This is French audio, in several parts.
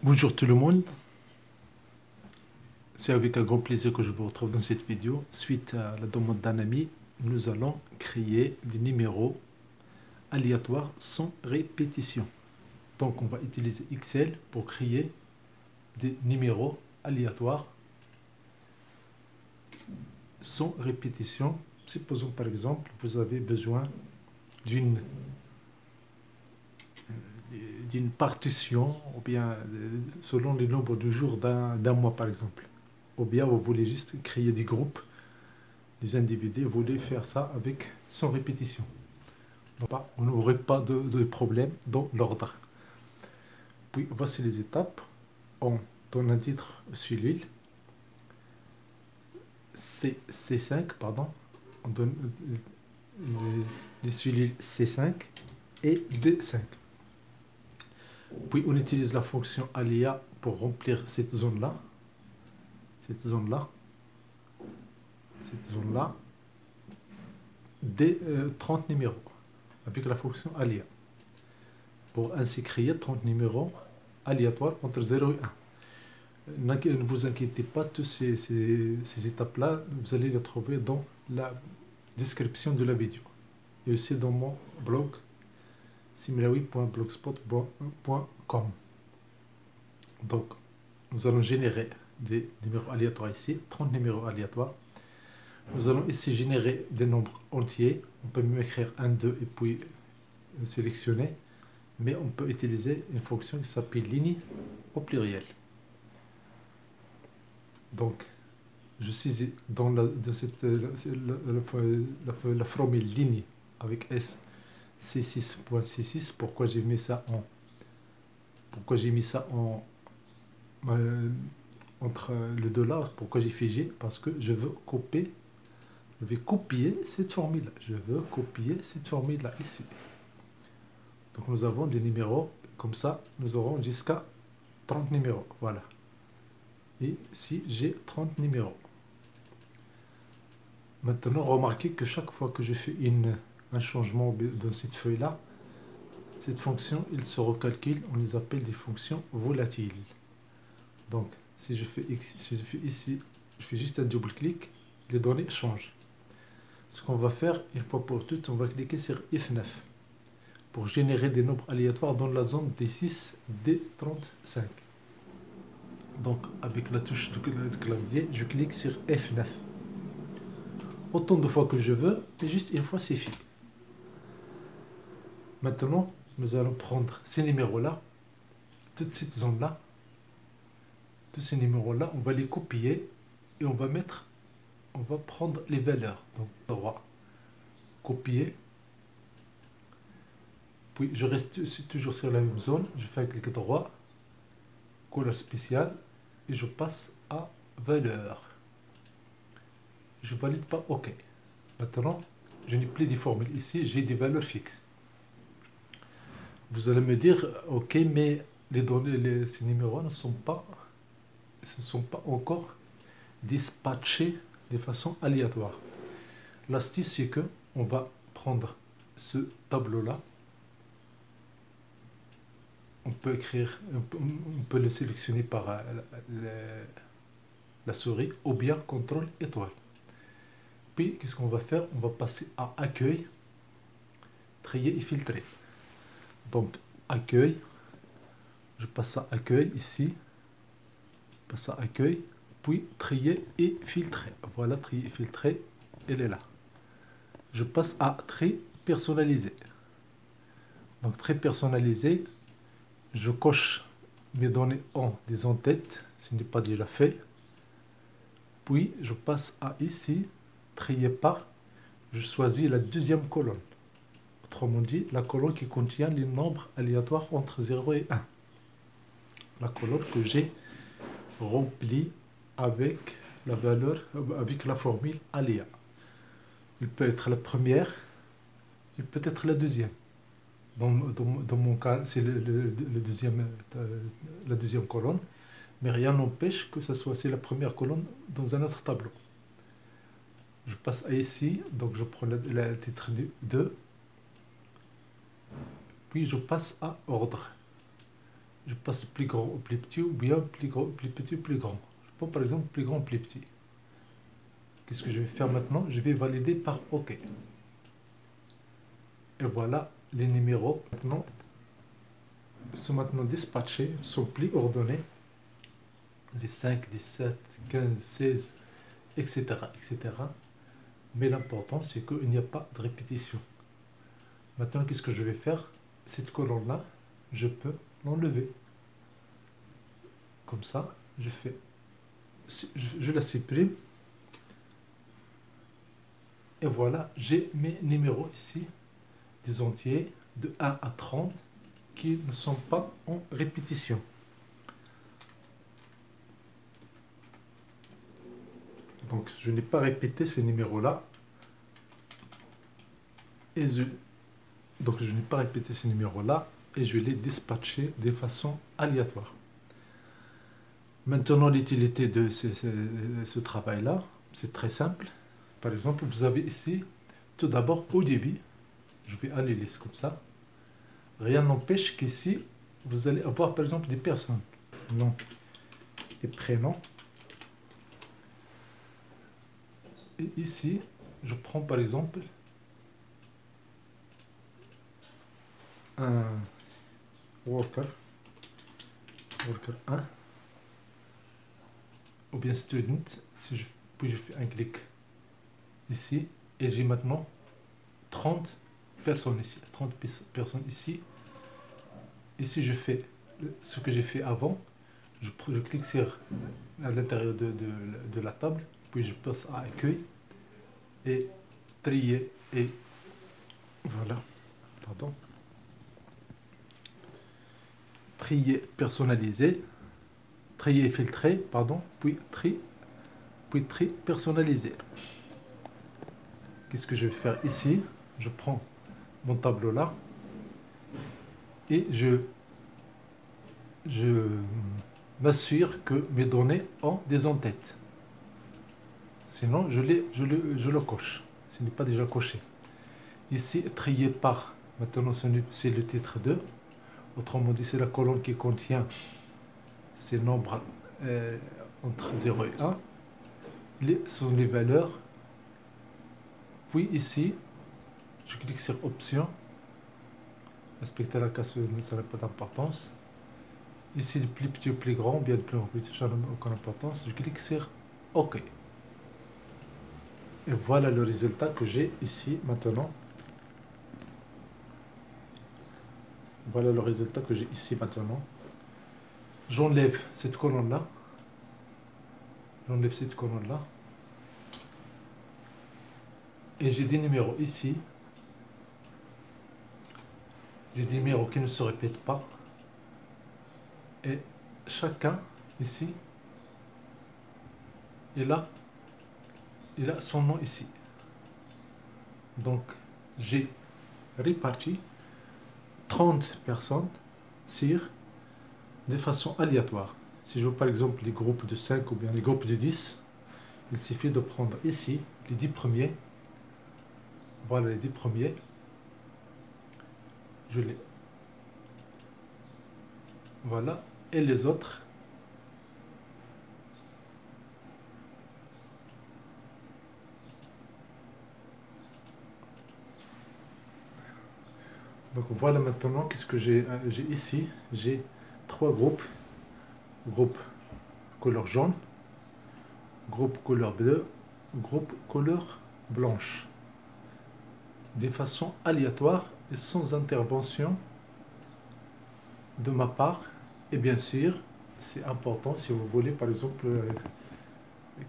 Bonjour tout le monde, c'est avec un grand plaisir que je vous retrouve dans cette vidéo. Suite à la demande d'un ami, nous allons créer des numéros aléatoires sans répétition. Donc on va utiliser Excel pour créer des numéros aléatoires sans répétition. Supposons par exemple, vous avez besoin d'une partition, ou bien selon le nombre de jours d'un mois par exemple. Ou bien vous voulez juste créer des groupes, des individus, vous voulez faire ça avec sans répétition. Donc, on n'aurait pas de problème dans l'ordre. Puis voici les étapes. On donne un titre sur l'île. C5, pardon. On donne les sur l'île C5 et D5. Puis on utilise la fonction aléa pour remplir cette zone-là. Cette zone-là. Des 30 numéros avec la fonction aléa. Pour ainsi créer 30 numéros aléatoires entre 0 et 1. Ne vous inquiétez pas, toutes ces étapes-là, vous allez les trouver dans la description de la vidéo. Et aussi dans mon blog simulawi.blogspot.com. Donc, nous allons générer des numéros aléatoires ici, 30 numéros aléatoires. Nous allons ici générer des nombres entiers. On peut même écrire 1, 2 et puis sélectionner. Mais on peut utiliser une fonction qui s'appelle ligne au pluriel. Donc, je saisis dans la formule ligne avec S C6.C6. Pourquoi j'ai mis ça en entre le dollar? Pourquoi j'ai figé? Parce que je veux copier. Je vais copier cette formule. Je veux copier cette formule là ici. Donc nous avons des numéros comme ça. Nous aurons jusqu'à 30 numéros. Voilà. Et si j'ai 30 numéros. Maintenant, remarquez que chaque fois que je fais un changement dans cette feuille-là, cette fonction, il se recalcule. On les appelle des fonctions volatiles. Donc, si je fais ici, je fais juste un double-clic, les données changent. Ce qu'on va faire, une fois pour toutes, on va cliquer sur F9 pour générer des nombres aléatoires dans la zone des 6 D35. Donc, avec la touche de clavier, je clique sur F9. Autant de fois que je veux, et juste une fois, c'est fini. Maintenant, nous allons prendre ces numéros-là, toute cette zone-là, tous ces numéros-là, on va les copier et on va prendre les valeurs. Donc, droit, copier. Puis, je reste toujours sur la même zone. Je fais un clic droit, couleur spéciale, et je passe à valeur. Je valide pas OK. Maintenant, je n'ai plus des formules. Ici, j'ai des valeurs fixes. Vous allez me dire, OK, mais les données, ces numéros ne sont pas encore dispatchés de façon aléatoire. L'astuce, c'est que on va prendre ce tableau-là. On peut le sélectionner par la souris ou bien CTRL étoile. Puis, qu'est-ce qu'on va faire? On va passer à accueil, trier et filtrer. Donc, accueil, je passe à accueil ici, passe à accueil, puis trier et filtrer. Voilà, trier et filtrer, elle est là. Je passe à très personnalisé. Donc, très personnalisé, je coche mes données en des en-têtes, ce n'est pas déjà fait. Puis, je passe à ici, trier par, je choisis la deuxième colonne. Autrement dit, la colonne qui contient les nombres aléatoires entre 0 et 1. La colonne que j'ai remplie avec la valeur, avec la formule aléa. Il peut être la première, il peut être la deuxième. Dans mon cas, c'est la deuxième colonne, mais rien n'empêche que ce soit la première colonne dans un autre tableau. Je passe à ici, donc je prends le titre 2, puis je passe à ordre. je passe plus grand au plus petit, ou bien plus grand, plus petit, plus grand. Je prends par exemple plus grand, plus petit. Qu'est-ce que je vais faire maintenant? Je vais valider par OK. Et voilà, les numéros maintenant sont maintenant dispatchés, sont plus ordonnés. 5, 17, 15, 16, etc., etc. Mais l'important, c'est qu'il n'y a pas de répétition. Maintenant, qu'est-ce que je vais faire? Cette colonne-là, je peux l'enlever. Comme ça, je la supprime. Et voilà, j'ai mes numéros ici, des entiers de 1 à 30, qui ne sont pas en répétition. Donc, je n'ai pas répété ces numéros-là. Donc, je n'ai pas répété ces numéros-là et je vais les dispatcher de façon aléatoire. Maintenant, l'utilité de ce travail-là, c'est très simple. Par exemple, vous avez ici, tout d'abord, au début, je vais annuler comme ça. Rien n'empêche qu'ici, vous allez avoir, par exemple, des personnes, nom et prénom. Et ici, je prends, par exemple, un worker 1, ou bien student, puis je fais un clic ici, et j'ai maintenant 30 personnes ici, 30 personnes ici. Ici, je fais ce que j'ai fait avant, je clique sur à l'intérieur de la table, puis je passe à accueil, et trier, et voilà, pardon, trier personnalisé, trier filtré, pardon, puis tri personnalisé. Qu'est-ce que je vais faire ici? Je prends mon tableau là et je m'assure que mes données ont des en-têtes. Sinon, je le coche. Ce n'est pas déjà coché. Ici, trier par. Maintenant, c'est le titre 2. Autrement dit, c'est la colonne qui contient ces nombres entre 0 et 1. Sont les valeurs. Puis ici, je clique sur Options. Respecter la casse, ça n'a pas d'importance. Ici, de plus petit ou plus grand, bien de plus en plus, ça n'a aucune importance. Je clique sur OK. Et voilà le résultat que j'ai ici maintenant. Voilà le résultat que j'ai ici maintenant. J'enlève cette colonne-là. J'enlève cette colonne-là. Et j'ai des numéros ici. J'ai des numéros qui ne se répètent pas. Et chacun ici, il a son nom ici. Donc, j'ai réparti 30 personnes sur de façon aléatoire. Si je veux par exemple des groupes de 5 ou bien des groupes de 10, il suffit de prendre ici les 10 premiers. Voilà les 10 premiers. Je les... Voilà. Et les autres, donc voilà maintenant qu'est-ce que j'ai ici. J'ai 3 groupes. Groupe couleur jaune, groupe couleur bleu, groupe couleur blanche. De façon aléatoire et sans intervention de ma part. Et bien sûr, c'est important si vous voulez par exemple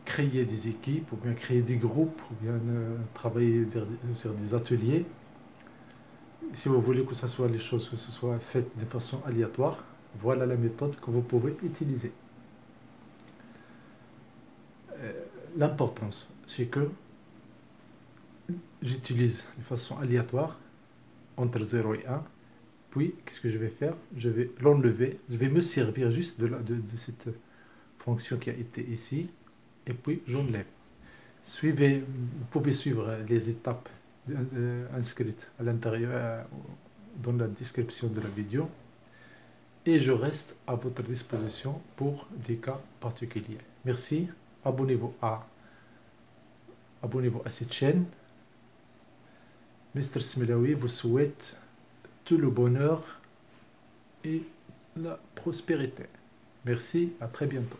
créer des équipes ou bien créer des groupes ou bien travailler sur des ateliers. Si vous voulez que ce soit les choses que ce soit faites de façon aléatoire, voilà la méthode que vous pouvez utiliser. L'importance, c'est que j'utilise de façon aléatoire entre 0 et 1. Puis, qu'est-ce que je vais faire? Je vais l'enlever. Je vais me servir juste de cette fonction qui a été ici. Et puis, j'enlève. Vous pouvez suivre les étapes inscrites à l'intérieur, dans la description de la vidéo. et je reste à votre disposition pour des cas particuliers. Merci, abonnez-vous à cette chaîne. Mr. Smilaoui vous souhaite tout le bonheur et la prospérité. Merci, à très bientôt.